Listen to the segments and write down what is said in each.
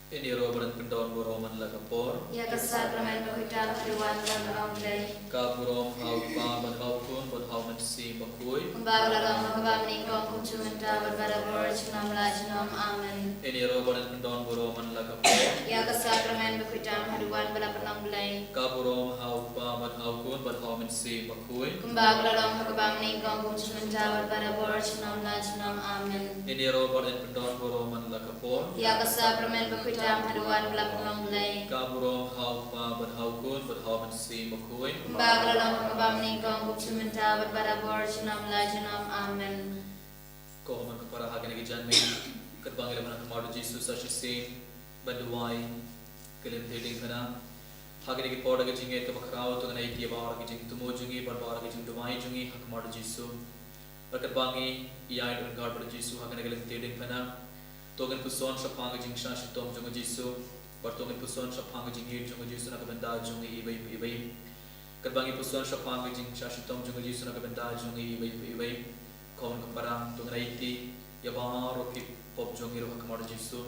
Ini robaran pendon boroman lakapor. Ya kesakramen bakutan haruan dan aulay. Kaburom hau pa ban hau kun ban hau mensi makui. Pembawalan makabam ningkong kucumenta berbara borjnam lajnam amen. Ini robaran pendon boroman lakapor. Ya kesakramen bakutan haruan bala penanglay. Kaburom hau pa ban hau kun ban hau mensi makui. Pembawalan makabam ningkong kucumenta berbara borjnam lajnam amen. Ini robaran pendon boroman lakapor. Ya kesakramen bakutan haruan bala penanglay. Kaburom hau pa ban hau kun ban hau mensi makui. Pembawalan makabam ningkong kucumenta berbara borjnam lajnam amen. Kau man kapara hagen lagi janme. Kerbang ilaman kemadu Jesus asisi banduai kelim heading kana. Hagen lagi poda ke jinge ke bakrao tu kana iti bawa ke jing tumo jungi barbar ke jing dumai jungi hak kemadu Jesus. Berkerbangi iai dengan God pada Jesus hagen lagi heading kana. Togen puson sapang ke jing shashi tom jungi Jesus. Bertogen puson sapang ke jing hid jungi Jesus nak benda jungi ibai. Kerbangi puson sapang ke jing shashi tom jungi Jesus nak benda jungi ibai. Kau man kapara tu kana iti ya bawa roki pop jongi roh kemar Yesus,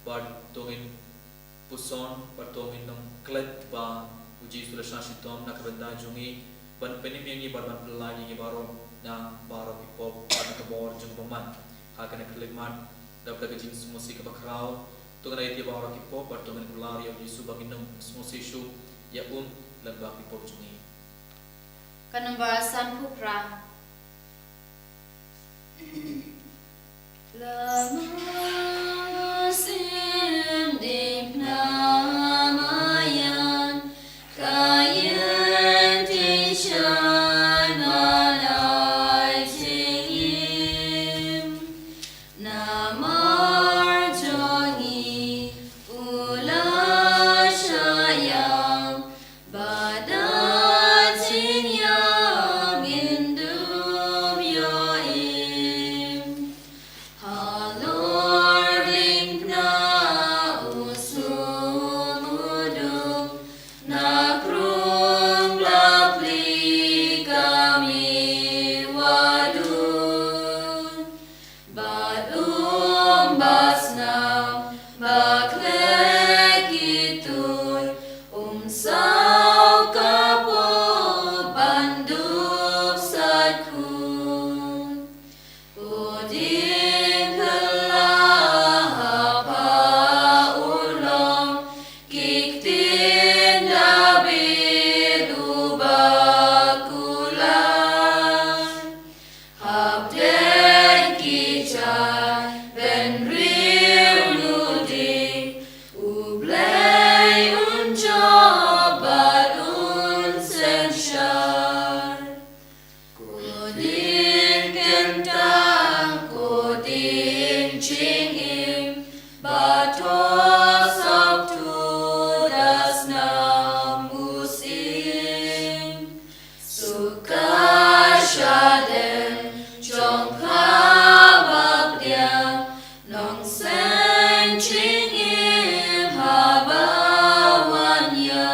bad tongin puson, bad tongin nong klet ba uji sudah syasyi tom nak benda jongi, ban penim yang ni bad ban pelai yang baru na baru pop bad nak bawar jong peman, hakan nak kelikman, dapat kejing semusi kebakrau, tu kena itu bawa roki pop, bad tongin pelari yang Yesus bagi nong semusi syu, ya lembah pop jongi. Kanambarasan pupra. Lamasin dipnamayan kayan tisyan malay tingim namar jongi ula syayang badan sinyam indum yoim. Halor lingna usumudum nakrung lapli kami wadun badum basnam baklek itun umsaw kapol bandup sadkun Udin kelahapa ulong kiktin dabid ubakulan Habden kicay ben riw ludi ublay unjobat unsensyar Kodin kentang, kodin cingim, batos oktudas namusim. Suka syadem, jongkabak dia, nong sen cingim habawannya.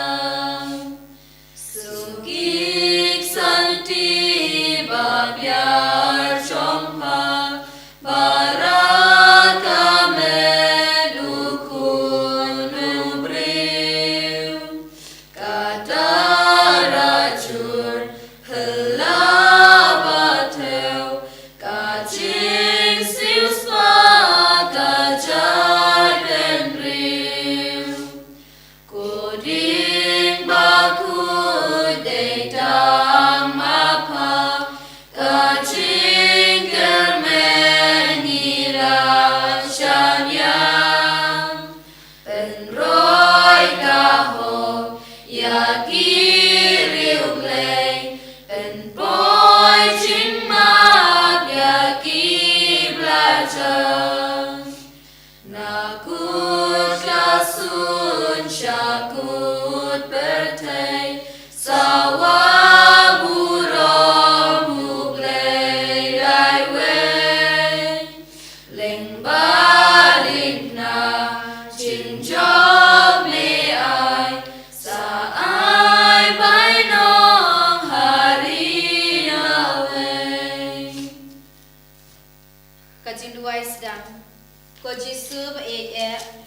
Sugik santi babiar chompa baraka medukun nubriu kata racun helabateu kacing sius pakajar dan riu Koding baku detang mapa kacing kermengira syanyang penroy kahok ya kiri ublay penpoy cingmak ya kiblajan Nakut kasun syakut bertay sawaburom ublay laiway Leng balik na cinjob me ay sa ay bainong hari away Kajing duay sedang Ko Jisu ba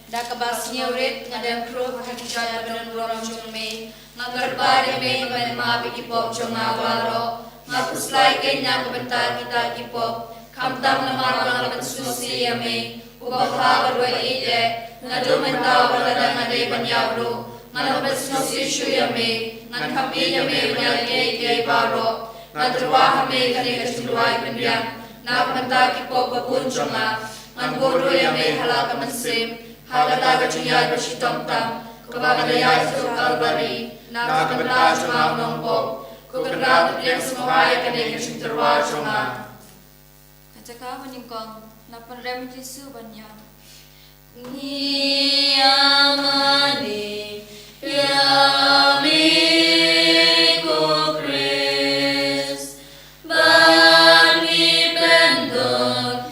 da kabasnya urit ngadam kro hakijat badan borong jongme ngagar bare me ban ma bi pop jonga waro ngapuslai kenya kebentar kita kipop kamtam na marang laban susi yame ubah barwa ngadu mentau ladang ngade banyawro ngalaban susi shuyame ngakami yame banyal ke baro ngadwa hame kane kachulwai pendiam na kebentar kipop babun jonga Manggoro yang mehalak mensim, hagata kecuyai bersitom tam, kebagayai sukal bari, nak kebentar cuma nombok, kukenal yang semuai kene kesing terwar cuma. Kacaka meningkong, lapan rem Yesu banyak. Niyamani, yami ko Chris, bani pendon.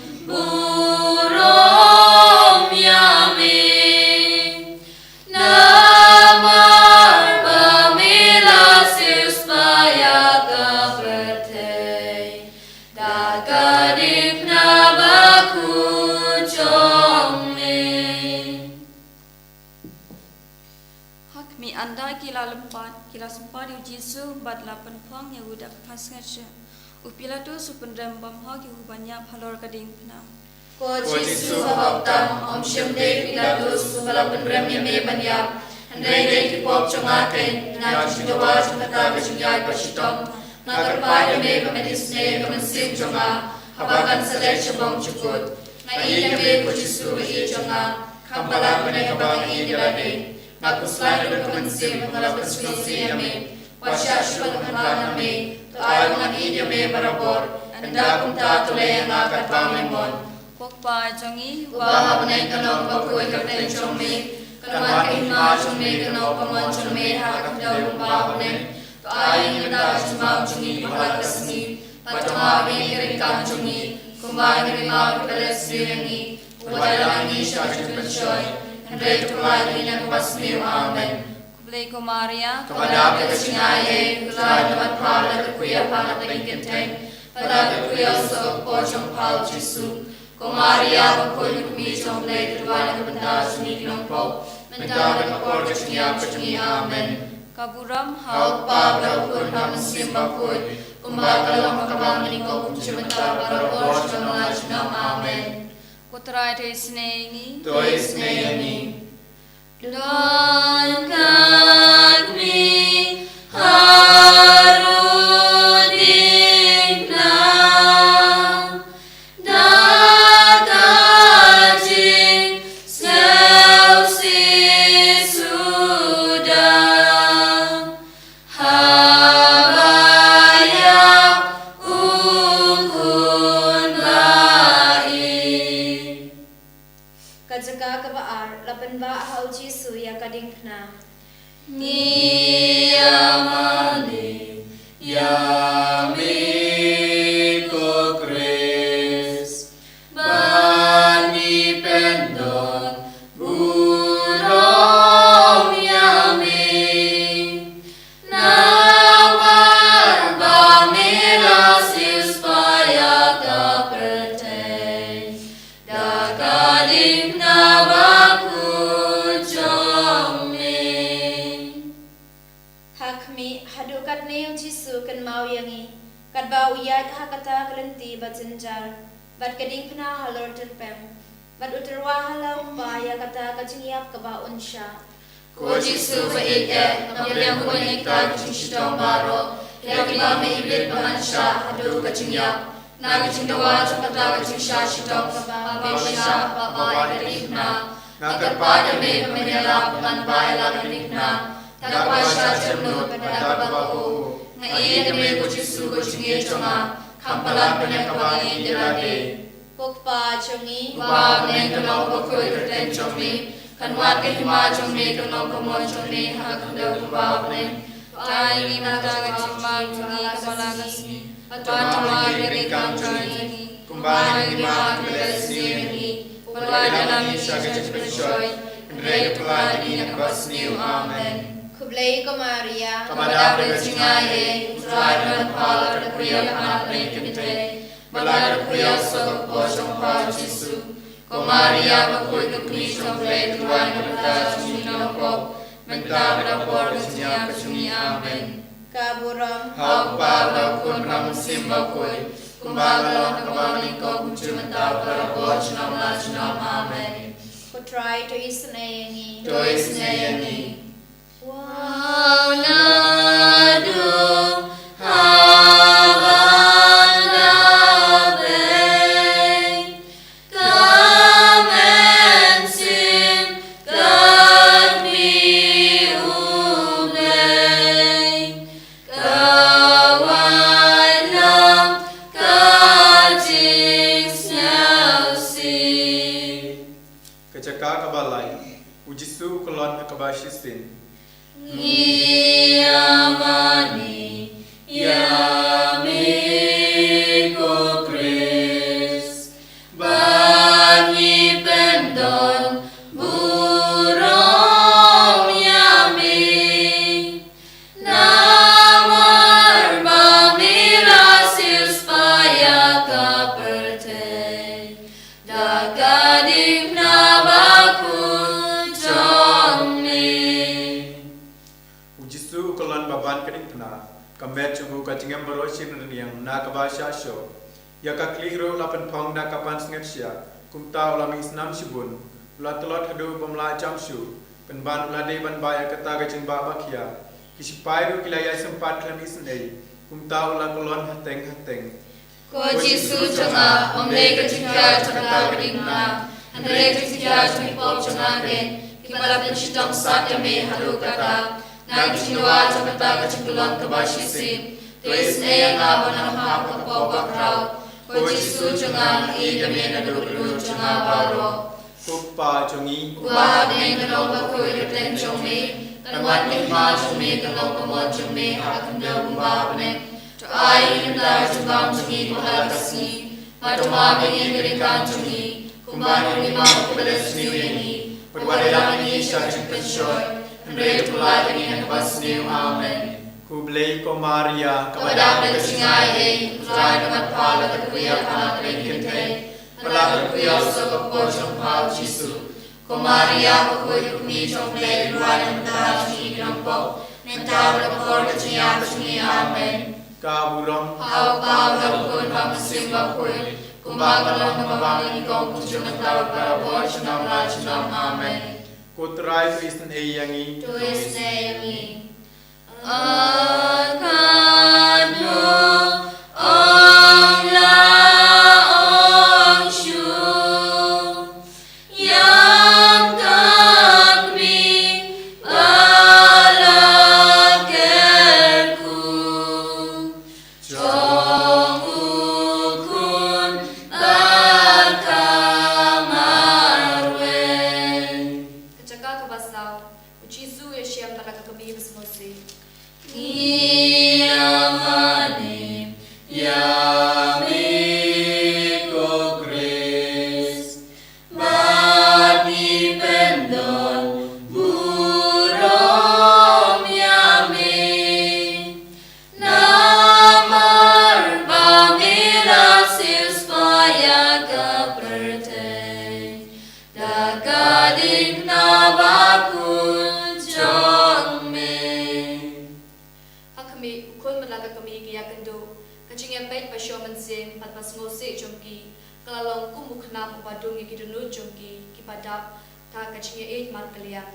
Anda kila sempat Yesu bad lapan pang Yahuda pasngasya. Upila tu supendram bamha banyak halor kading pena. Ko Yesu habtam om shemde pila tu supalapan ram yame banyap. Andai dei kipop chongaken na chidawa chakata kachiyai pasitom. Nagarpa yame pamedisne kamansim chonga. Habakan salay chabong chukut. Na iyame ko Yesu i chonga. Kampala panekabang idilade. Nakuslai na kamansim ngalaban sunosi yame. Wasya shwal kaname. Taal mga idyame barabor. Anda kumta tulay ang akatbang limon. Kokpa jongi Ubaha panay kanong bakuy kapten chongme. Kanamat kahima chongme kanong pamon chongme hakakdaw ubaha panay. Taayang yada chumam chongi mahalakasni. Patama kiringkang chongi. Kumbay kirimag kalasriyangi. Wadalangi siya chukensyoy. Andai tukulay nilang pasmiw amen. Kublay ko Maria Kapadap ka singaye. Kulay naman pala kakuya panat naging kenteng. Pada kuya sa pojong pal Jesu. Kung Maria bakul na kumisong lay tuwa na kabanda suni kinongpo. Mendaman akor ka siniyam ka singi amen. Kaburam Haut pa bakul na masim bakul. Kumbakalong makabang maningko kung simentar para akor sa mga sinam amen. Kutray te snengi Toy sneyani. Don kagmi harudik na dadajing selsi sudah habaya ukun bai. Kajaka kabaar lapan ba hau Jesu ya kading na. Niyamani Yami ko Chris, bani pendon, burong yami, nawar bamila sispaya kaperte, dakalim na baku jome. Hakmi hadukat na yung Jisu kan mau yangi kat ba uyat hakata kelenti bat senjar bat kading pena halor terpem bat uterwa halau pa ya kata kacingiyap ka ba unsya ko Jisu ba ite yang kunikta chishitong baro ya kiba me ibit pahansya hadu kacingiyap na kacingdawa chakata kacingsya shitong ka ba babasya babay kadikna nagarpada me pamenyala panbay lagadikna Takpasya cernut pada baku, ngai demi kucisu kucingi cunga, kampalan penekabangi dirade. Pukpa cungi, ubah penekabang bakui kerten cungi, kanwat kehima cungi kenong kemon cungi hakandau ubah penek. Ay mata kacimang cungi kabalagasi Patama kirikang cungi Kumbang lima kelesi, perlawanan isya kecipensyoy, Andrei peladi yang basniu amen. Kublay ko Maria, kamadap na singaye, utrayan pala na kuya panat na ikinte, malagad kuya sa kaposyong pa Jesu, Maria bakoi kami sampai Tuhan kita suni nopok menta berapor kesunya kesuni amin. Kaburam Hapa bakun ramusim bakoi kumbagalon kabangin ko kunci menta berapor senam la senam amin. Putrai to isnayangi. To isnayangi. Wow nadu Ujisu kolon kabashisin. Yamani Yamiko Chris Bani Pendon Burong Yami Namar Bamirasis Paya Kaperte Dakadim Nabakun Ujisu kolon baban keding pena kambet cubu kacingem beroshin yang na kabasha show ya kaklihro lapan pong na kapan sengetsia kumta ulami senam shibun ulat telot hadu pemla jamshu penban ulade ban baya kata kacing babakia kisipairu kilaya sempat klan isnei kumta ulat kolon hateng Koji su changa omne kacingka changa kedingna andre kacingka changipok changagen kibala penchitong satyame halu kata Nang chinua chakata kachingulon kabashisin Tuis naya nga banang hapag pabakraw Koji su changa idame na dulu changa baro Kupa chongi Ubahag na yung kalong bakoy replen chongme Kanwan ni ma chongme kalong kamon chongme Hakanda bubabane Tuay nandar chungam chongi kuhalakasni Matumabing ingarikan chongi Kumbano ni ma kubalas niwini Pagwarilang ni siya chungpensyoy Andre tulad ini nabas niyo amen. Kublay ko Maria Kapadang nagsingaye, Turay naman pala kagkuya ka nagkintay. Malakad kuya sa pagposyong pao Jisu. Ko Maria kakuy kumichong play, Ruwan ang tahan siya ikinampo. Mentawal ang korka siya siya amen. Kaburam Hawag kun hamasim bakoy. Kumbagalong na mabangin ikaw kung siya mentawal para porsyon ng lahat ng amen. Kutrai Kristen Eyangi Tuis Neyangi Akadu Ong La Ong Shu Yang Kakmi Balakerku Chong Ukun Bakamarwen Jisu Yeshem talaga kami besmosi. Yamani Yamiko Chris Bani Pendon Burong Yami Namar Bamirasis Paya Kaperte Dakadik Nabakun Patpas ngose jongki kalalong kumukna papadung ikidunu jongki kipadap ta kachinge 8 markaliam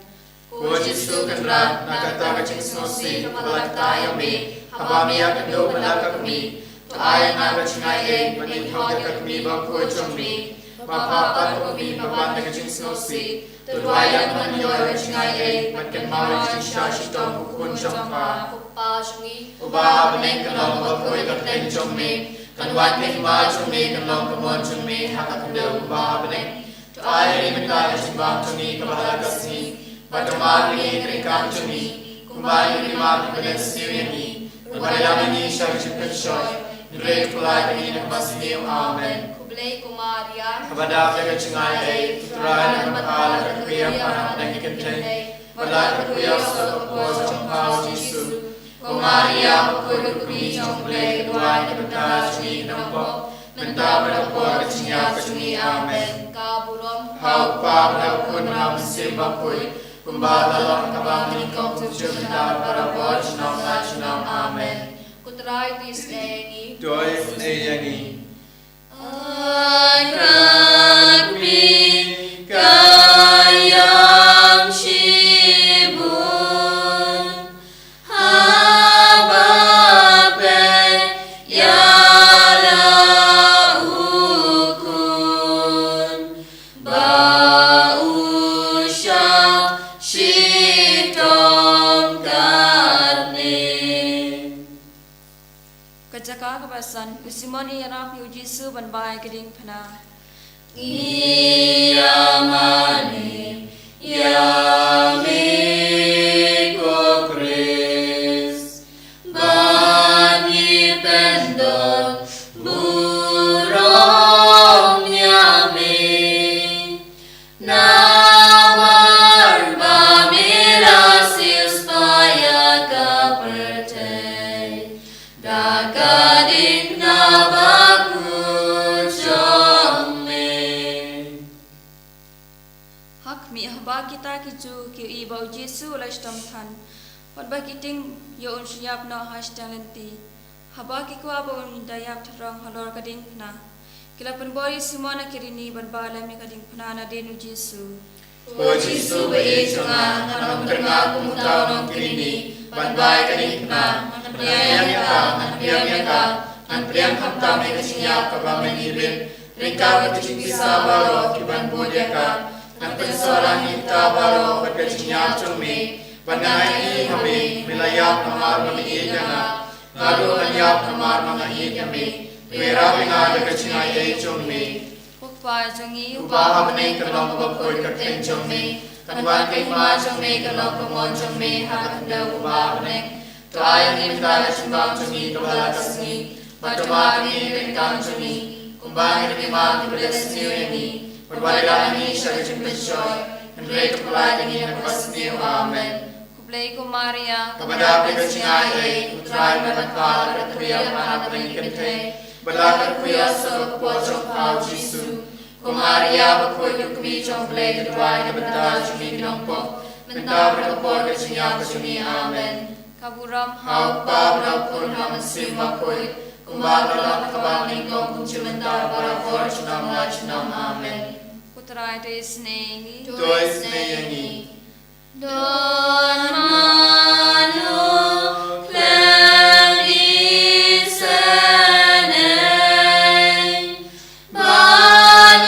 ko Jisu kanrat nakata kaching ngose kapalata yame habami akendo balaka kami to ayan na kachingaye manithod kami bangko jongmi mapapat kami papan kaching ngose to duayan manyoy kachingaye matkan mawaj shashitong kukun jongpa kupa jongi uba abneng kalong bakoy kateng jongmi Kanwan ni ma chumi kalong kamon chumi hakakandel kubabane to ay rimita chimbang chumi kabahalakasni batamani krikam chumi kumbay ni ma kipalet siyeni kumbay ni siya chipenshoy nire kulay ni nagmasini amen kublay kumaria kabadak yaga chingay tuturay na mapala kakriya parang nagikantay malak kakriya sa kapos changkaw Jisu Maria, pagkulit kami sa play, luway na pagkas ni Nampo, Menta berapor kecinya kecungi amen. Kaburom Hau pa berapun nam sembakui. Kumbala kabang lingkong tujuh menta berapor cinam amen. Kutrai disney Doi neyangi. Angrakmi kayang shibun habape yala ukun bausha shitom karni. Kajaka kabasan usimoni yanak yu Jisu ban bai keding phana Iyamani yamiko Chris bani pendon burong yami namar bamirasis paya kaperte dakadik nabaku hak mi haba kita kiju ki i bau Jisu la stam than wat ba kiting yo un syap no hashtag lenti haba ki ko aba un dayap thrang halor kading phana kila pen bori simona kirini ban bala mi kading phana na denu Jisu O Jisu be chunga nanam kenga kumutau nong kirini banbai kaning na priang ka an priang hamta me kecinya kabamen ibin ringka kecing bisa baro kiban bodya ka an pensoran kita baro kecinya cumi banai hame milayap namar mami jana ngadu anyap namar mangai kami wera binga kecinya ye cumi ukpa jangi Ubah bening kelong bakoi kerten jome Kanwan kay ma jome kelong kemon jome Hakanda ubah bening Tuay ni mitala chumbang jome Kabala kasni Batuma ni bengkang jome Kumbang ni ma kibeles niyo yani Berbalik ni syari jumpa joy Henry kepulai ni nakas niyo amen kublai ko Maria Kepada aplikasinya Utrai menakal Ketuya mana bening kente Belakar kuya sebab pojok kau Jisu Kumaria bakoi yukmi jomble kedua yang bentar jumi ginompok Bentar berkepor kecinya kecumi amen kaburam Hau pa berapun haman sim bakoi Kumbang dalam kabang lingkong kunci bentar berapor cunam amen putra desne Doi seneyangi Don manu klen isene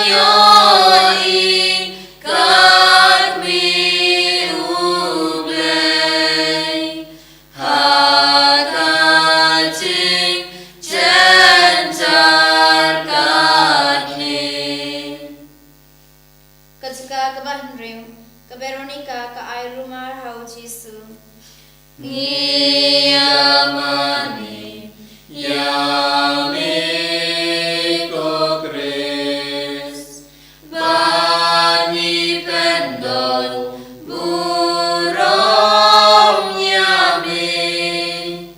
banyoi karmi ublei hakacing cencar karni. Kajka kabahnrim ka Veronica ka ay rumar hau Jisu Iyamani yamiko Chris bani pendon burong yami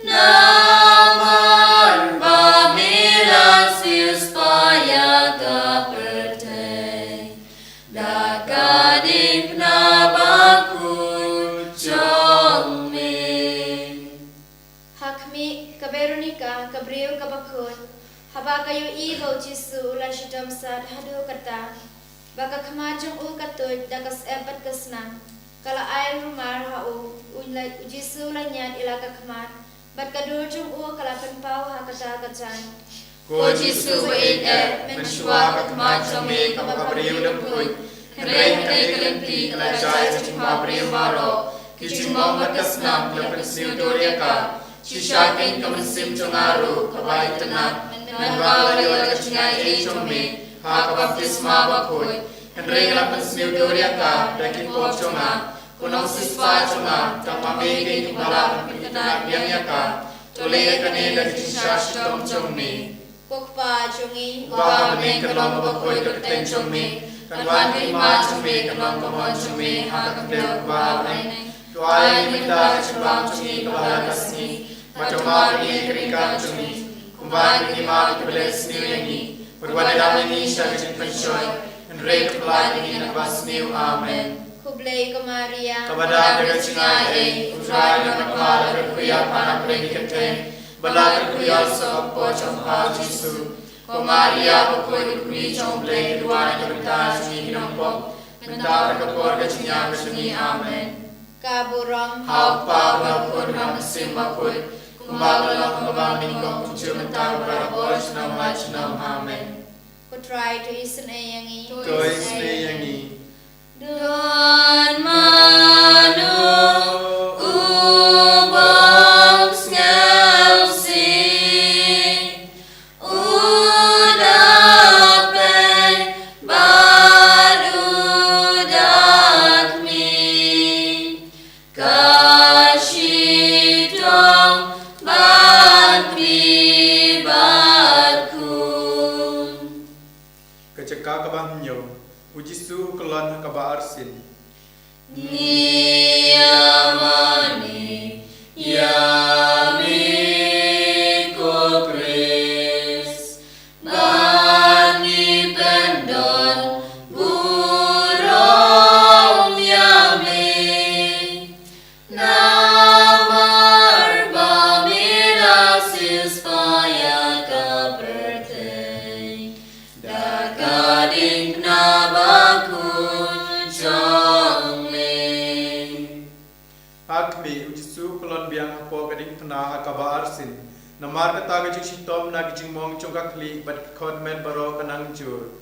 namar bamilasius paya kaperte dakadik nabaku jome. Hakmi ka Veronica ka Briu ka Bakut haba kayo i bau Jisu ulan shitam sad hadu kata baka kamajong u katut dakas ebat kasna kala ay rumar hau unlay Jisu lanyat ilaka kamat bat kadurjong u kala penpau ha kata kacan Ko Jisu wait menshua kakmat jome kababriu dempui Henry kalenti kalajai cimba briu baro Kijimong matasnam lapensniu doriaka Shishakin kamansim chongaru kabai tenang Menbawali kacingay jome Hakabaptisma bakoi Henry lapensniu doriaka Dakin po chonga Kunong sispa chonga Tamamigay kumbala Pagkitanak yaka Tole kanila kisashtom chome kokpa chungi Ubah bening kelong bakoi kerten chome Kanwan kima chome kelong kamon chome Hakabdel ubah bening Tuai minta chumbang chumi kabala kasni Matama bini keringkang chumi Kumbang ini ma kebelas new yangi. Berwadam ini syagajin penshoy. And rate of light ini nakbas new. Amen. Kublay ko Maria, Kabada dagat singai, utray na nakala kuya pana predikate. Balak kuya sa po chompa Jisu. Ko Maria ko kuni chomble duan kabita sini hinampo. Mentara kapor gachinya gasuni. Amen. Kaburong, Hau pa na pun ham simba pun. Kumbang lang kumbang ningkong kucu mentara barapor senam macam. Amen. ko try to isen ayangi. Toy stay yangi. Don manu ubang sngausi udapen barudak mi kasyidong bakri bakun. Keceka kabang nyo. Ujisu kelon kaba arsin. Niyamani yami ko Chris Bani pendon burong yami Namar bamirasis paya kaperte Dakadik nabakun chongme. Akmi ujisu kelon biang po kading pena kaba arsin. Namar kata gajing sitom na gajing mong congkakli bat kon men baro kanang jur.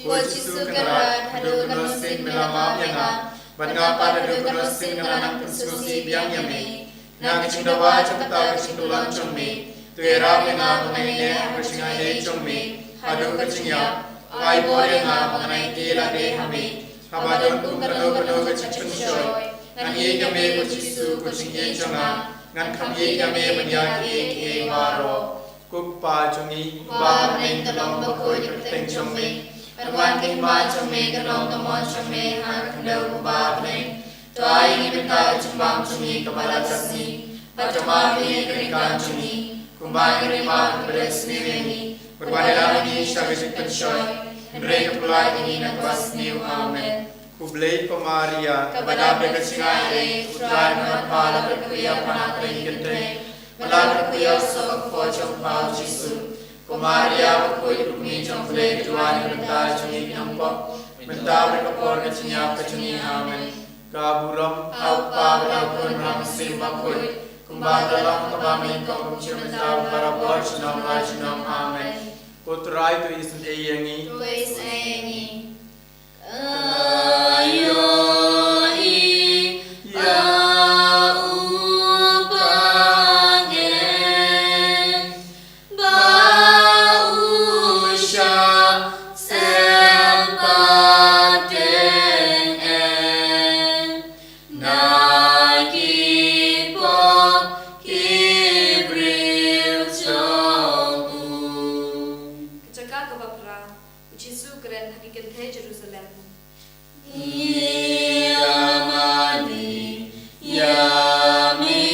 Wajisu karat hadu kanosin melama yanga. Bat ngapa hadu kanosin nganang pensusi biang yami. Na gajing dawa cakata gajing tulang chongme. Tuera menga mengaine apasingai chongme. Hadu gajing ya. Ai boleh nga mengenai tila de hami. Habadon kum kano gajing penshoy. Ngan ye kami ujisu kucing ye chonga. Ngan kam ye kami menyak ye waro. Kukpa chongi ba neng kalong bakoy teng chongme. Perwan ting ba chongme kalong kamon chongme han kandau ba neng. Tuai ni benta chumbang chongi kabala tasni. Bacama ye kerikan chongi. Kumbang ni ma beres ni rengi. Berwadala ni syagajin penshoy. Henry kapulai ini nakwas new. Amen. Kublay ko Maria, kabada begasingai, utray na pala berkuya panatay gante. Malapit kuya sa po chompa Jisu. Ko Maria berkuy rukmi chomple tuan benta chungi nampo. Benta berkapor gachinya kachuni. Amen. Kaburam au pa berapun ram simba kuy. Kumbang dalam kabami kong kumchimenta barapor chinam lajinam. Amen. Kutray to isin ayangi. To isen ayangi. Ayoi paupangen bausya sempaten nagipo kibril chongu. Kecaka kabapra Jisu keren hakikat Jerusalem. Yamani yami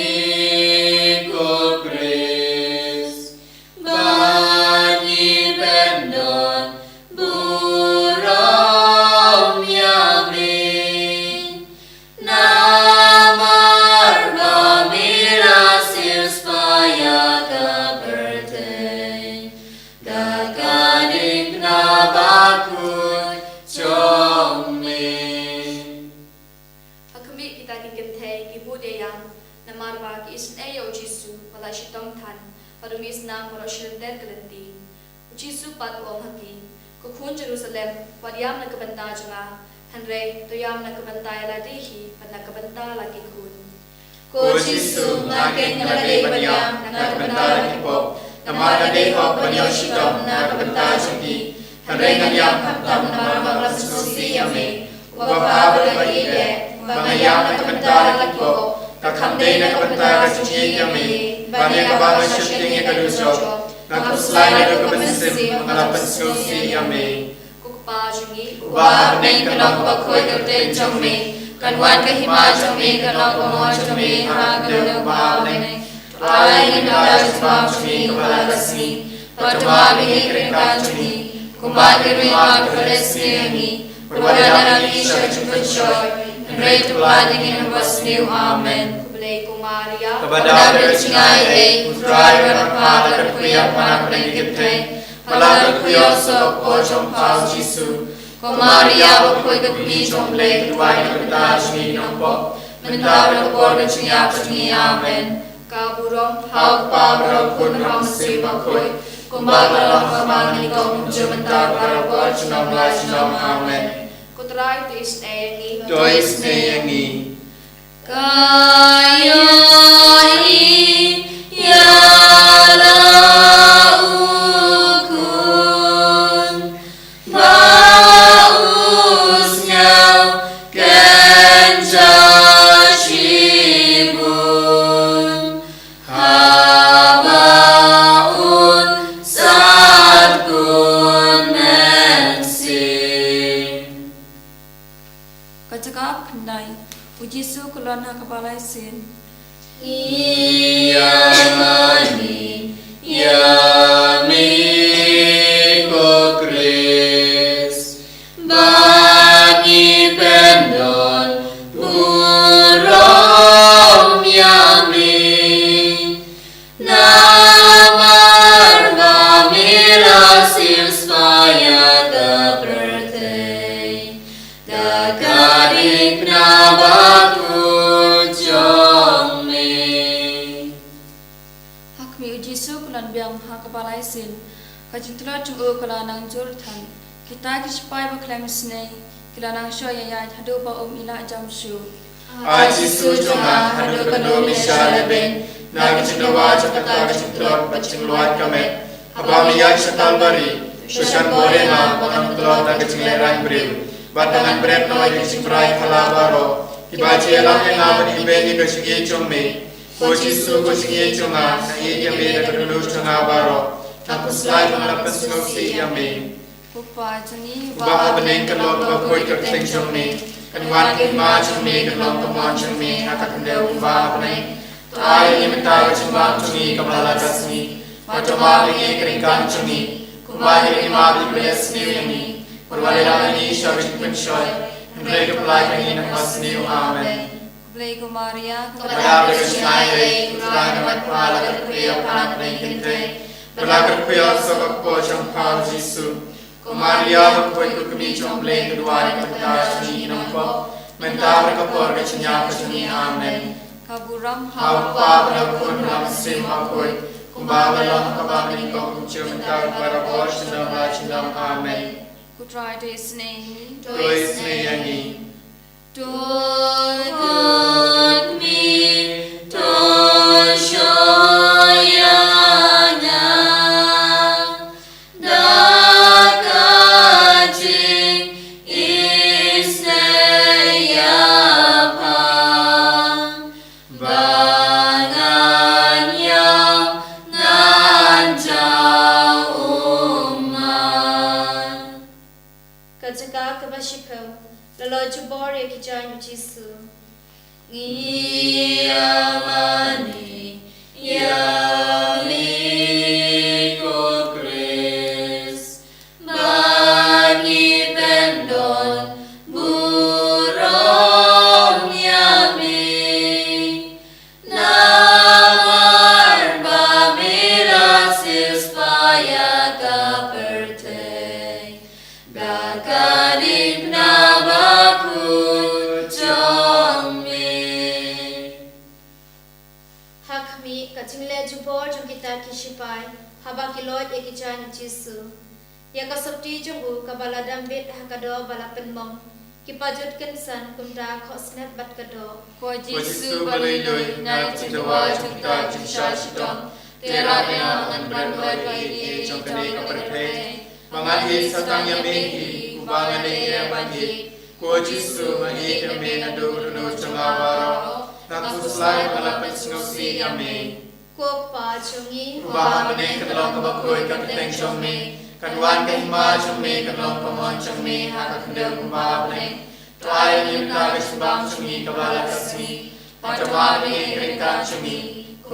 ko Chris Bani pendon burong yami Namar bamirasis paya kaperte Dakadik nabakun chongme. Hakumi kita kikentay kibudayam na marwa ki isin ayo Jisu wala sitom tan parumis na morosyon der kalenti. Jisu pat om haki kukun Jerusalem wadiyam na kabanta janga hanre toyam na kabanta ladihi pat na kabanta lagi kun. Ko Jisu ngaken ngalade badam na kabanta lagi po. Namara deho panyo sitom na kabanta jangi. Hanre nganyam kaptam na maramang rasusi yami. Wababa baile bangayam na kabanta lagi po. Kakhamday na kabanta rasusi yami. Banya kababa syuting ikaluso. Nagpuslay na kabansim ngalapan susi yami. Kukpa jungi Wah neng kanong bakoy kapten chongme. Kanwan kahima chongme kanong kumo chongme ha kanong ba neng. Tuai minta sebab cumi kepala kasih. Pertama bagi keringkan cumi. Kumbat kerima kepadasnya ini. Perwadana Isha jumpa joy. Henry tepat ingin bersniu. Amen. Kubelai Kumaria. Kepada bercingai putra yang pada kerkuya panak peningkipte. Pada kerkuya sok pojong pau Jisu. Kumaria berkuy kekuni jomble kedua yang berita cumi nombok. Mentau berkuar bercingai cumi. Amen. Kaburong hau pabrong pun ramsi berkuy. Kumbal dalam kembang kau muncul mentar para kau cunam lai cunam. Amen. Kutrai tu isneyangi. Doi sneyangi. Kayoi yala ukun bausnya kenca shibun habaun sarkun mensi. Kacakap kendai. Ujisu kulon hakabalai sin. Iyamani yami kokris bani pendon burung yami namar bamira sirspaya tepertei dakarik nabaku Hakmi ujisu kulan biang hakabalai sin. Kajintula jungu kulanang jurtan. Kita kispai baklem snei. Kilanang shoyayat hadu ba ila jamshu. Ajisu jonga hadu kado mishaleben. Nagijinawa jakata kajintula bacingluat kame. Abamiyat shatalbari. Shushan borena bakang tulot nagijinglerang bril. Batangan bret no yujingrai kalabaro. Ibaji elang engaban ibeni kashigi jomme. Jisu kashigi jonga na yame nakadulu jonga baro. Nakuslai mangalapan singawsi yame. Upa jani Ubaha beneng kalong bakoy kakling jomme. Kanwan kima jomme kalong kamon jomme. Hakakandel ubaha beneng. Tuay imentawa jombang jomme kamala kasmi. Matama bengi keringkan jomme. Kumahir imabli beles niwini. Perwalilan ini syabit penshoy. Mereka pelai bagi nafas niu. Amen. Blay Kumaria. Kepada bersinai kurang dapat pala kerkuya panak peningkipte. Berlaku kuya sabak pojong pau Jisu. Kumaria berkuy kukumi jomble kedua yang berita cumi nombok. Mentau berkapor kecenya kecumi. Amen. Kaburam Hapa berlakon ramsim berkuy. Kumbal dalam kembang kau muncul mentau para bos cendam lai cendam. Amen. Kutrai de snei. Doi sneyangi. Tukut mi toshoyanya dakajing isneyapang banganya nanjau umat. Kajaka kabashipau. Lalo jubor ya kijan Jisu. Iyamani yami kokris bani pendon burung yami namar bamira sirspaya kaperte dakadik nabaku Hakmi kajingle jubor jung kita kishipai. Haba kilot ya kijan Jisu. Ya kasopti jungu kabaladam bet hakado balapen mong. Kipajut kensan kumda khosnet bat kado. Ko Jisu baliloi na cintawa cinta cinta sidong tera pena mengan berkai di jongkane kapertai Mangahi satang yamehi kubangan ya bagi. Ko Jisu magi kami nado runo jangabaro. Nakuslai malapan singawsi yame. Ko pa jungi. Ubaha beneng kadalong kabakoy kakiteng jomme. Kanwan kahima jomme kadalong pamon jomme. Hakakandel kubaha beneng. Tuay imentawa jombang jomme kabala kasmi. Matama beneng keringkan jomme.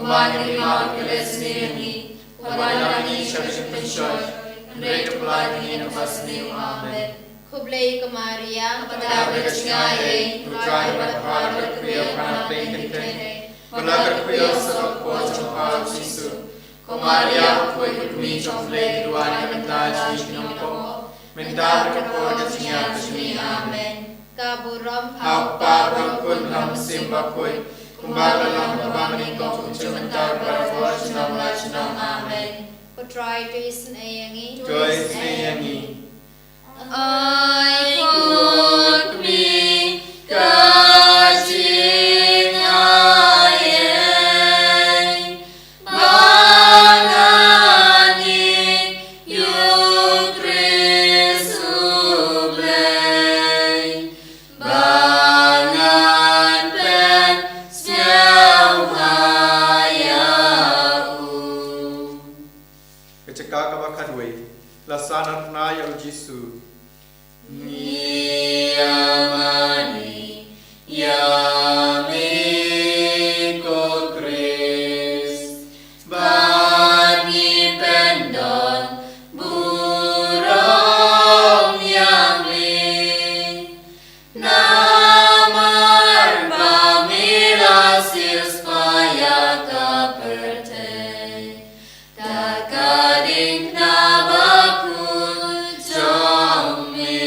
Kumbang lima kelesni ni, Kumbang ni syabishin penshoy, Mereka pelai ni nafas ni amen. Kublai ke Maria, Pada berkecingai, Putrai berpahal berkuya panah teng-teng, Belagar kuya sebab kuat cempal Yesus. Kumaria kuih kudmi cemplek duan kementaj di nompo, Minta berkepor kecingnya kecini amen. Kaburam Apa berkun ham simba kuih, Kumbang dalam kebang meningkong kucementar berkuat senang amen. Putrai tu isen ayangi. Joy senyanyi. I put me kajing ayai bangani yu Kristu blay bangan pen siau hayau. Kecekak kabakadwe, lasanan naya ujisu. Yamani, Yamiko Chris, Bani Pendon, Burong Yamli, Namar Bamila Sispaya Kaperte, Takadik Nabakun Jommi.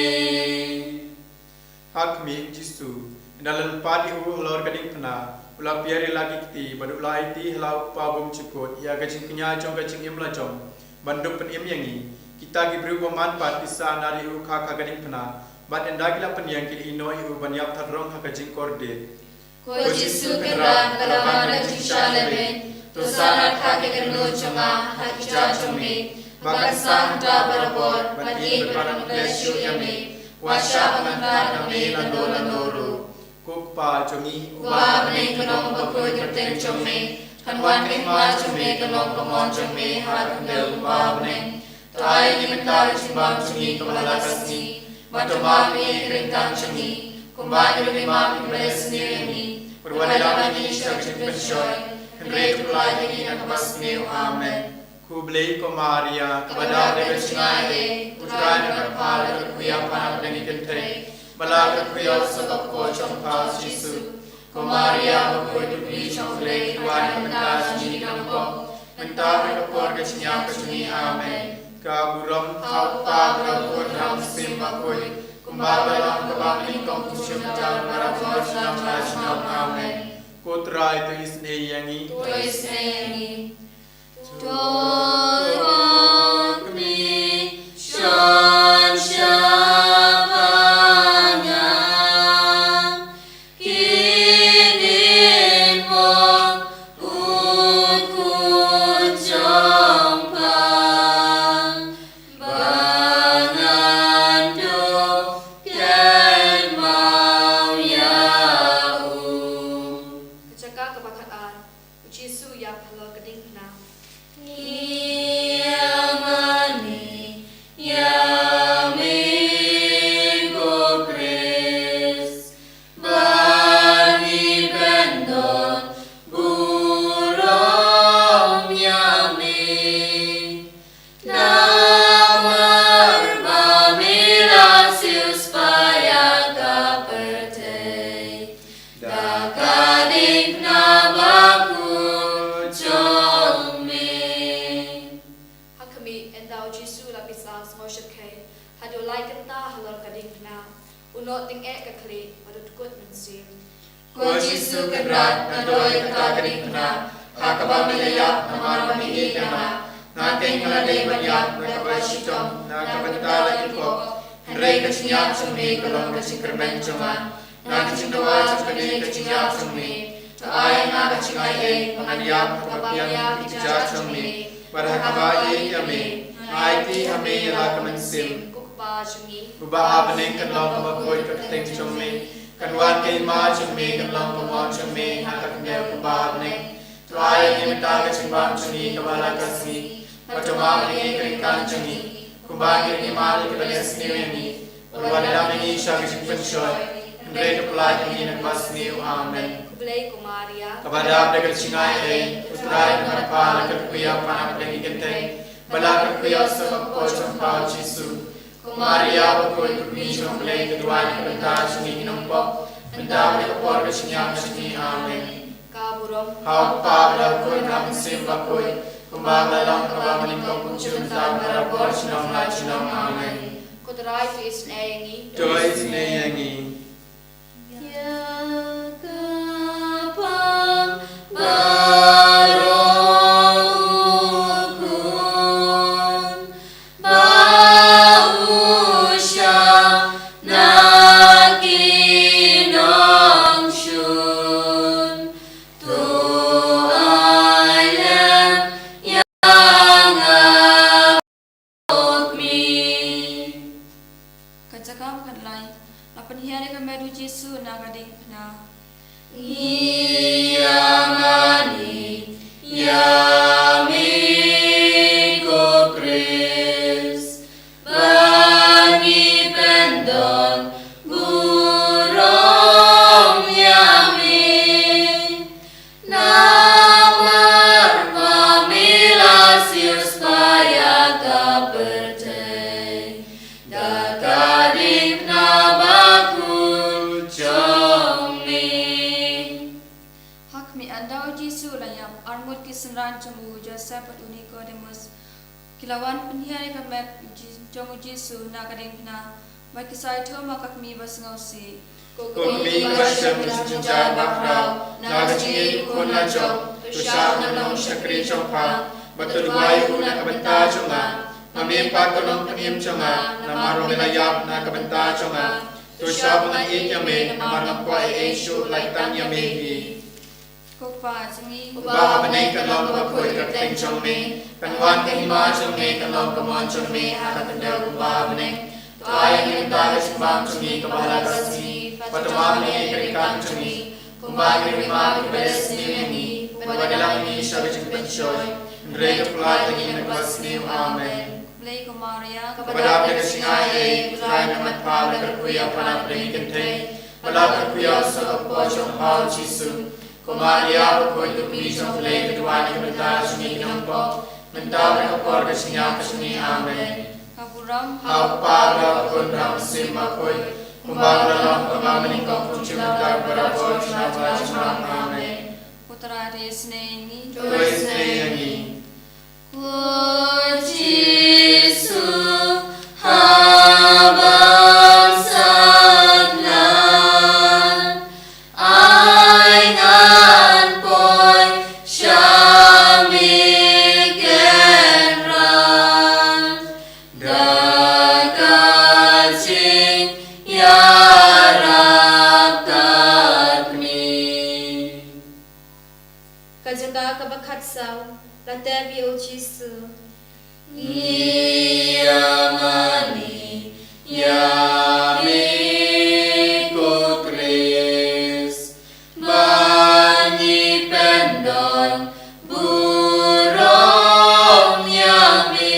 Hak mi Jisu, dalam padi halor kading pena, ulah piari lagi kiti, baduk lai ti halau pabum cukut, ia kacing kenya jong kacing im lajong, banduk pen im yangi, kita gibri manfaat bisa nari kaka kading pena, bad endagi la pen yang kili ino banyap tharong hakajing korde. Ko Yesu kenran kalaman kacing shaleben, Tosana kaki kenu cuma haki jajome, Bagasang da barabor, Batin berpanam klesyu yame, Wasya pengantar kami lando-landoro. Kukpa jongi, Uba beneng kenong bakoy kerteng jome, Kanwan kengma jome kenong kemon jome, Hakandel uba beneng. Tuai ni mentar cimbang jungi kepalakas ni, Matoma mi keringkan jungi, Kumbang lima kibales ni, Perwadalam ni syakit pensyoy, Henry tulai ni nakabas ni amen. Kublai ko Maria, kepada bercingai, Putrai berpahal berkuya panah dengan kentai, balaga kuya sebab ko cempal Yesus. Ko Maria berkuy dudui cemplek duan kementas di nompo, Mentah berkepor kecinya kecuni amen. Kaburam hapa berkepor ham simba kuy, Kumbang dalam kebang meningkong kusyumtar berapor senam amen. Putra itu isne yangi, Tuis nengi, Tohok mi shan shabanya kinin mo ukut jompang bangan do ken mau yau. Kecakap kebakaan, Yesus yang halau keding na. Yamani, Yamiko Chris, Bani Pendon, Burong Yami, Namar Bamila Siuspaya Kaperte, Dakadik Nabaku Jolmi. Hakami endau Yesus lapis as moship kay, hadu like kenta halor kading na, unot ting kakli, padut kut mensim. Ko Yesu kenrat nadoy katagring na, Hakaba milaya namar bamigi na, nating haladai banyak nakabasitong nakabantala iko, Henry kecinyap sumi kolong kecing kerben cuma, nakecing doa cekene kecinyap sumi, Tuai na kecingay Pangadiap kapapiyang ikijat sumi, Barhakabayi yami, Naiti hami yala kamansim, Kukpa jungi, Ubaha bening kanlong kamakoy kakateng sumi, Kanwan kay ma sumi kanlong kamon sumi, Hakakandel kubaha bening, Tuai ni menta kacimbang sumi kabala kasni, Matoma bening keringkan sumi, Kumbang ni mali kabales ni yami, Perwadalam ni syakit pensyoy, mereka pelajari yang wasniu amen. Kublai Kumaria, Kepada dekat singai utrai merpal kerkuya panak lagi genteng, balak kerkuya sebab pocong pau Yesus. Kumaria berkoi kumi jomblai kedua kebentar sungi nombok, benda berkor bersinyam sungi amen. Kaburom, Hau pa berkoi ram sembakoi, kumbang lalang kebang meningkau kuncun tak berabor sinong la sinong amen. Kutrai tu isnengi, Doi sinengi. Ya Kacakam kanlai, lapan hiari kamedu Jesu nagading na. Yamani, Yamiko Chris, Bani Pendon, Burong Yami, Namar Mamilasius Payaka Pertei, Dakadik Nabakul Chomi. Hak mi andau Jesu layam armut kisenran cemu Joseph at Nicodemus. Kilawan penhiari kamet jongu Jesu nagading na. Mai kisai thoma kak mi basngausi. Kumi basya misjunjai bakrau, nagajingi kuna jom, tusyak nanong syakri jompa, batulwai kuna kabenta jonga, mamimpa kolong penim jonga, namarong milayap na kabenta jonga, tusyak mga inyame, namarong kwa iesyu laitang yamehi. Kokpa jingi. Baha banay kalong kapoy kateng jome, kanwan kahima jome, kalong kamon jome, hakatandaw baha banay, tuayang inintala simbang jome, kabahala kasi, patumang ni ikarikan jome, kumbagi rimang ibalas ni padalang ni siya gajing pensyoy, Ndrei kapulay lagi nagwas niyo, amen. Kublai Kumaria, Kepada dekat singai, utrai namat pala kerkuya panak lagi genteng, balak kerkuya sa pocong pau Yesus. Kumaria berkoi kumi jomblai kedua kebentar sungi nombok, mentau berkor kesinya kesini amen. Kaburam, Hau pa berkoi ram sembakoi, kumbang dalam kembang meningkau kunci mentar berabor sinabah amen. Putra Resneni, Doi seneyangi. Jesu habang saglan, aingan po'y syamigenran, dagacing yarap takmi. Kajaga kabakatsaw, latebi o Jesu. Yamani, Yamiko Chris, Bani Pendon, Burong Yami,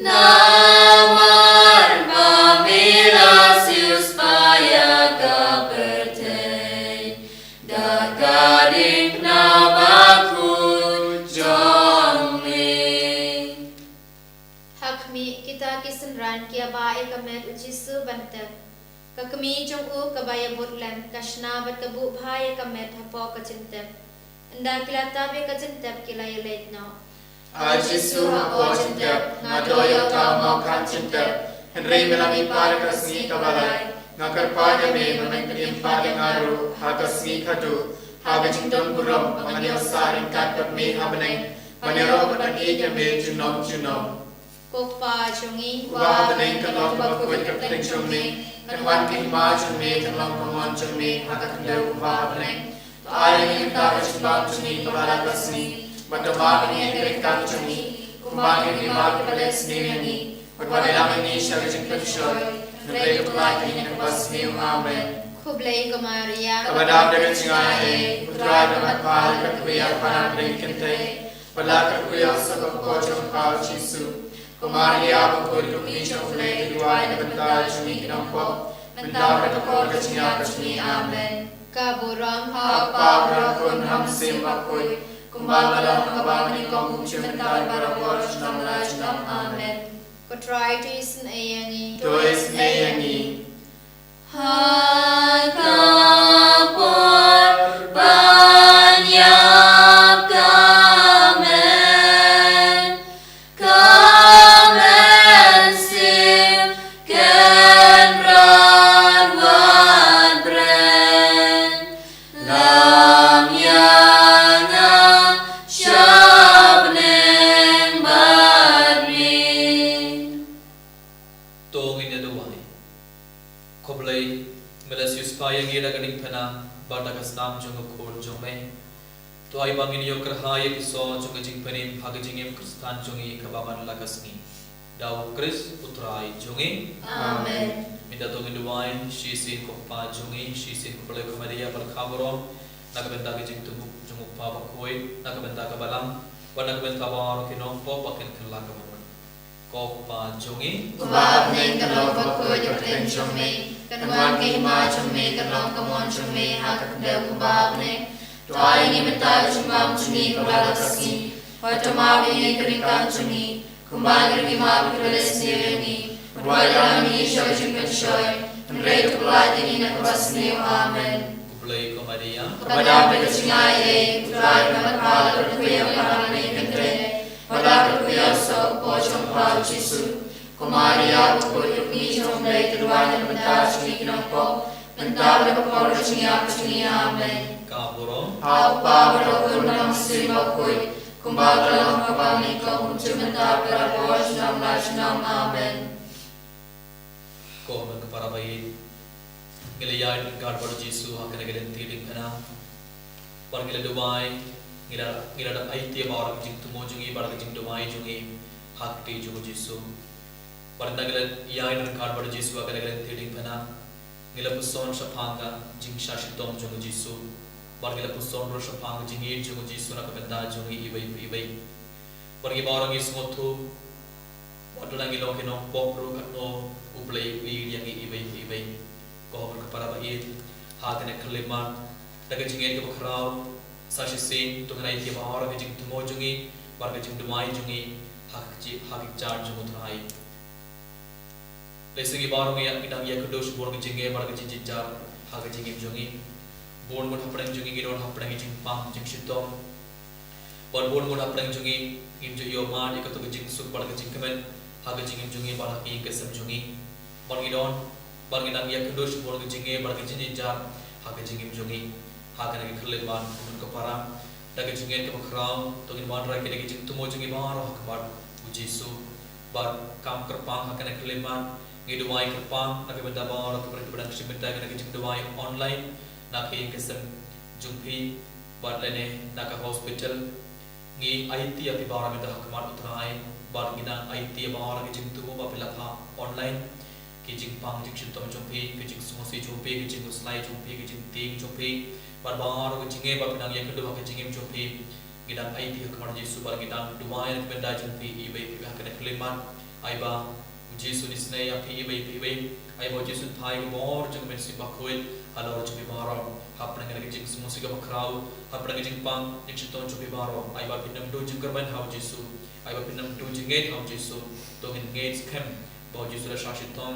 Namar Mamilasius Payaka Pertei, Dakadik Nabakul Jomi. Hakmi kita kisenran kia bae kamet ujisu bantek. Kakami jong u kabaya butlem kashna bat kabu bhaya kamet hapo kacintem. Anda kila tabe kacintem kila yelaitno. Ajisu hapo cintep, ngadoyo tau mau kan cintep, Henry melami para kasni kabalay, ngakarpada me menangkin pada ngaru, hakasni kadu, hagajindon burom, manganyo saring katpat me habaneng, manero menangiknya me junom. Kokpa chungi Wah beneng kalong bakoi kapteng chome, kanwan kahima chome, kalong kamon chome, hakatandau wah beneng, ayang yung kakasimbang chome, kabala kasni, matama ni ekerikan chome, kumbang yung lima kapalit sinini, pagwadilang ni siya gajing pensyoy, nabay kapulay kini nabas niyo, amen. Kublai Kumaria. Kabadam dagat singahe, putra damat mahal katkuya panang kentay, pala katkuya sa pagkojong pao Jesu. Kumaria berkoi kumi jomblai kedua kebentar jumi kinampok, mentawai kapor kecini amen. Kaburam Hapa kun ham simbakui kumbangala kabangani kong cimental para boros nam lajnam amen. Kutrai tuisin ayangi. Tuis nayangi. Hakapor banyak kamen, kamen sim ken rawat bren, lam yanga syabneng barni. Tongin ya duwai. Koblai melasius payang ila ganing pana bata kastam jong khol jong me. To ai bangin yo kerhaya kiso jong jing panim hagajing em kristan jongi kababan lakasni. Daw Kris putrai jongi. Amen. Minta tongin duwai shisin ko pa jongi shisin ko pala Maria berkhabaron nakabenta jing tubu jong pa bakoi nakabenta kabalang wa nakabenta war kinong po pakin kelakaman. Ko pa jongi Kubab neng kalong bakoi joteng chome, kanuan ke hima chome, kalong kamon chome, hakak daw kubab neng. Tuai ni mental chumam chuni kubalaksi, hotomabi ni kerinkan chuni, kumbang kima kules ni, kumbang ni shoy chumpen shoy, mrei tukulati ni nakabasni amen. Kublai ko Maria Kepada pekecingai, tuai namakal berkuya parani kentre, pada berkuya so pocong pau Yesu, kumaria bakoi ni chomrei tuai namakal chuni kinongko, mental berkapor chuni amen. Kaburon Apa berokun nam simbakui, kumbagalang kabami kong cimental berapor nam lajnam amen. ko man para bai ngiliyan God bar Jesu hakana gelen tiding kana par ngila duwai ngila da ai tie bar jing tumo jungi bar jing duwai jungi hak ti jungo Jesu par ngila yain God bar Jesu hakana gelen tiding kana ngila puson shapanga jing shashitom jungo Jesu par ngila puson ro shapanga jing e jungo Jesu na kabenda jungi ibai par ngi barang ismothu Watulang ilong kinong popro katno uplay yang ibai ko para bait hakan ekliman daga jingen ke bakrau sashi sin to kanai ke bahar ke jing tumo jungi bar ke jing dumai jungi hak jar jungu thai lesingi baru ya idang ya kedos bor ke jinge bar ke jing jar hak jing jungi bon mon hapdang jungi gidon hapdang jing pang jing shitom bon mon hapdang jungi imjo yo man ikatu ke jing suk bar ke jing kemen haga jingim jungi bar ki kesem jungi bangidon bangidang ya kedos bor ke jinge bar ke jinji jar haga jingim jungi haga nagi khleban mun ko para daga jingen ke bakrau tongin man ra ke nagi jing tumo jungi bar hak bar Jesu bar kam kerpang haga nagi khleban ngiduai kerpang nabi benda bar ke ber ke simenta nagi jing duai online naki kesem jumpi bar lene naka hospital ngi IT api bar meta hak mar utrai bar ginang IT bar ke jing tumo ba pelapha online ki jing pang jing chitom jumpi ki jing sumosi jumpi ki jing slai jumpi ki jing ting jumpi bar ke jinge ba pinang yang kedua ke jingim jumpi ginang IT hak mar Jesu bar ginang duai ke benda jumpi ibai hak ne kliman aiba Jesu nisne ya pi ibai aiba Jesu thai bor jung men si bakoi alor jumpi bar hapna ke jing sumosi ka bakrau hapna ke jing pang jing chitom jumpi bar aiba pinam do jing kerban hau Jesu aiba pinam do jinge hau Jesu tongin gates kem ba Jesu la shashitom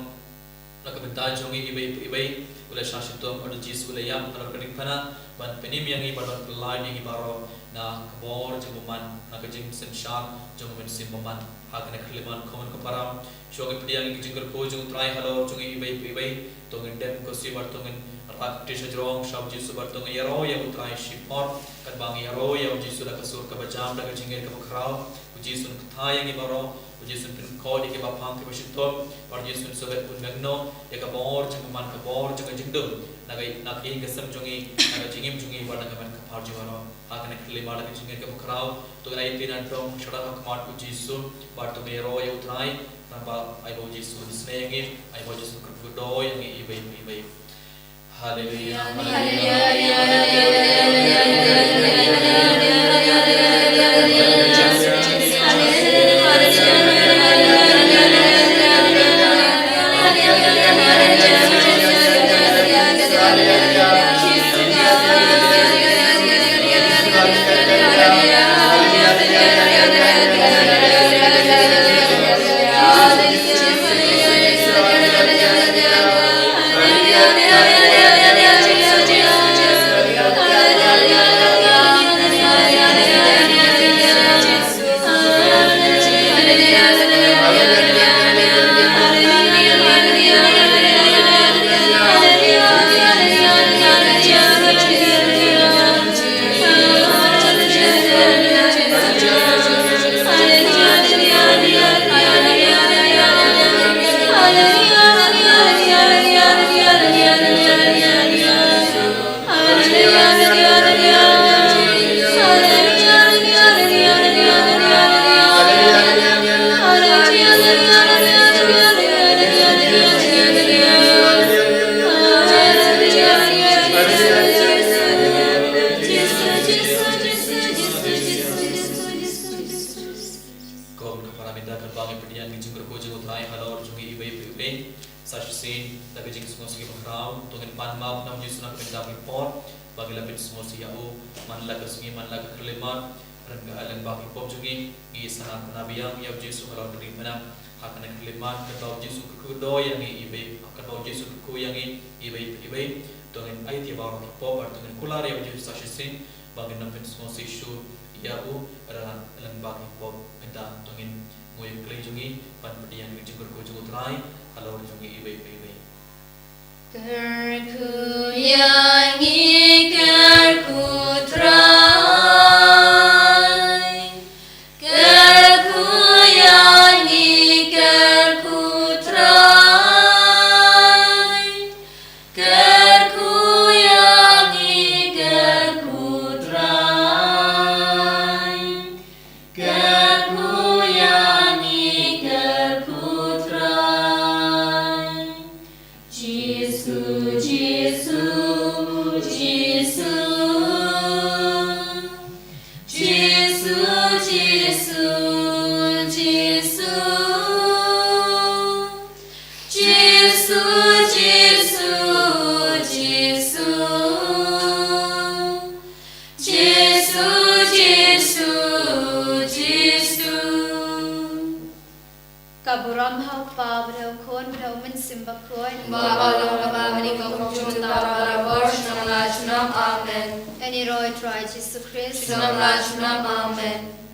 la ka benda jungi ibai ula shashitom adu Jesu la yam tar karing pana ban penim yang ibar lai ni ibaro na kabor jumuman na ka jing sen shan jumuman simman hakane khliman khon ko param shogi pdiang ki jingar ko jung trai halo jungi ibai tongin dem ko si bar tongin rak tisha jrong shab Jesu bar tongin yaro ya utrai shipor kan bang yaro ya Jesu la kasur ka bajam la ka jingel ka bakrao Jesu ka thayang ibaro Jesu pin kodi ke bapang ke bashito par Jesu sobat pun magno ya ka bor jumuman ka bor jung jingdum nagai kesem jungi naga jingim jungi bar naga man ka par jiwaro hakane khliman la ka jingel ka bakrao to nai pinan tong shara hakmat Jesu bar to mero ya utrai namba ai bo Jesu disnegi ai bo Jesu ka doi ngi ibai haleluya Hallelujah. lagi jing semua segi bakrau tungin pan map na Yesus nak pendam report bagi lapit semua si yau man laga segi man laga kelemat rengga alang bagi pop jungi i sana nabiang ya Yesus kalau beri mana akan kelemat ketau Yesus kudo yang ibe ketau Yesus ku yang ibe tungin ai ti baru pop tungin kular ya Yesus sasin bagi lapit semua si shu yau alang bagi pop enda tungin ngoy klei jungi pan pedian jengkur ku jungut rai kalau jungi ibe Kerku yangi kerku try Kerku yangi kerku try Kerku yangi kerku try Kerku yangi kerku try Jesus, Jesus, Jesus, Jesus, Jesus, Jesus, Jesus, Jesus. Kaburam hau pa berau kon berau mensimba koi. Bapa long kaba menikah kumjung tara bos nama Amen. Any roy try Jesus Christ. Nama Amen.